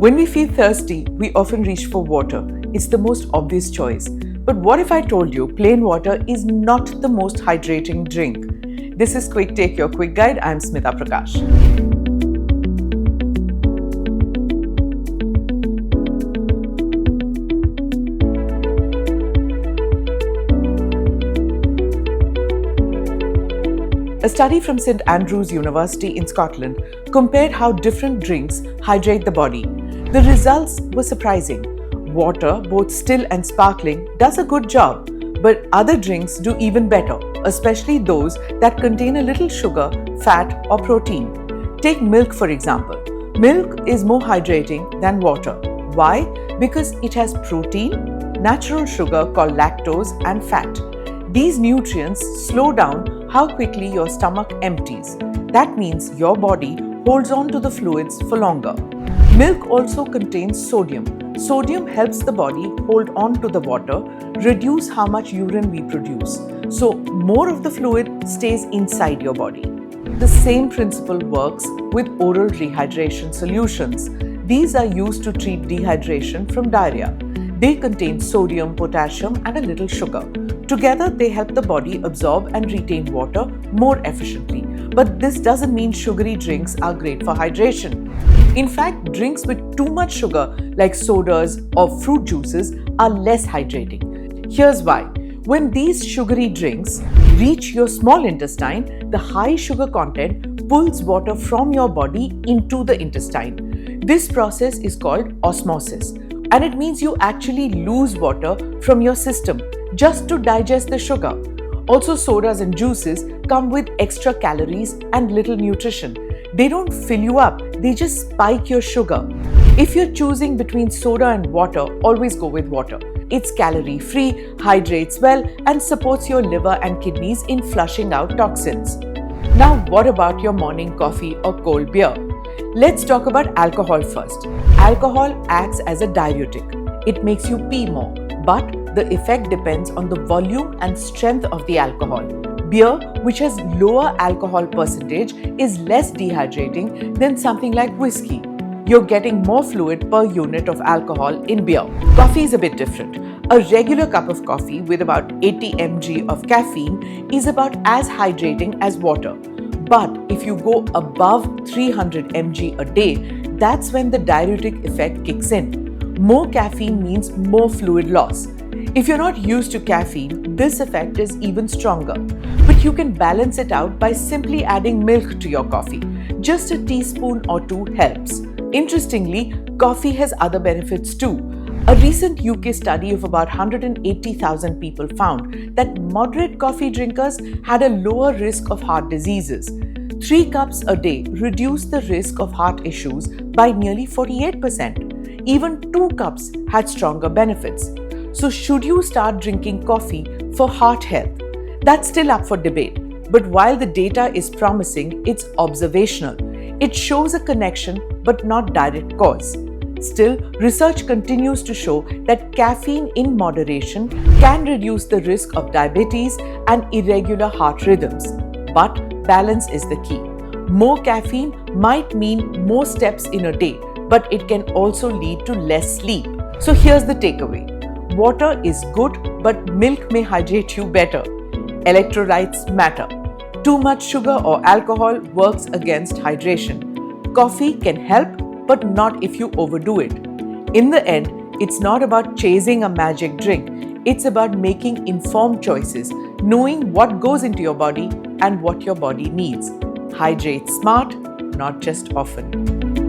When we feel thirsty, we often reach for water. It's the most obvious choice. But what if I told you plain water is not the most hydrating drink? This is Quick Take, your quick guide. I'm Smita Prakash. A study from St Andrews University in Scotland compared how different drinks hydrate the body. The results were surprising. Water, both still and sparkling, does a good job, but other drinks do even better, especially those that contain a little sugar, fat, or protein. Take milk, for example. Milk is more hydrating than water. Why? Because it has protein, natural sugar called lactose, and fat. These nutrients slow down how quickly your stomach empties. That means your body holds on to the fluids for longer. Milk also contains sodium. Sodium helps the body hold on to the water, reduce how much urine we produce. So more of the fluid stays inside your body. The same principle works with oral rehydration solutions. These are used to treat dehydration from diarrhea. They contain sodium, potassium, and a little sugar. Together, they help the body absorb and retain water more efficiently. But this doesn't mean sugary drinks are great for hydration. In fact, drinks with too much sugar, like sodas or fruit juices, are less hydrating. Here's why. When these sugary drinks reach your small intestine, the high sugar content pulls water from your body into the intestine. This process is called osmosis, and it means you actually lose water from your system just to digest the sugar. Also, sodas and juices come with extra calories and little nutrition. They don't fill you up, they just spike your sugar. If you're choosing between soda and water, always go with water. It's calorie-free, hydrates well, and supports your liver and kidneys in flushing out toxins. Now, what about your morning coffee or cold beer? Let's talk about alcohol first. Alcohol acts as a diuretic. It makes you pee more, but the effect depends on the volume and strength of the alcohol. Beer, which has lower alcohol percentage, is less dehydrating than something like whiskey. You're getting more fluid per unit of alcohol in beer. Coffee is a bit different. A regular cup of coffee with about 80 mg of caffeine is about as hydrating as water. But if you go above 300 mg a day, that's when the diuretic effect kicks in. More caffeine means more fluid loss. If you're not used to caffeine, this effect is even stronger. But you can balance it out by simply adding milk to your coffee. Just a teaspoon or two helps. Interestingly, coffee has other benefits too. A recent UK study of about 180,000 people found that moderate coffee drinkers had a lower risk of heart diseases. 3 cups a day reduced the risk of heart issues by nearly 48%. Even 2 cups had stronger benefits. So should you start drinking coffee for heart health? That's still up for debate. But while the data is promising, it's observational. It shows a connection but not direct cause. Still, research continues to show that caffeine in moderation can reduce the risk of diabetes and irregular heart rhythms. But balance is the key. More caffeine might mean more steps in a day, but it can also lead to less sleep. So here's the takeaway. Water is good, but milk may hydrate you better. Electrolytes matter. Too much sugar or alcohol works against hydration. Coffee can help, but not if you overdo it. In the end, it's not about chasing a magic drink. It's about making informed choices, knowing what goes into your body and what your body needs. Hydrate smart, not just often.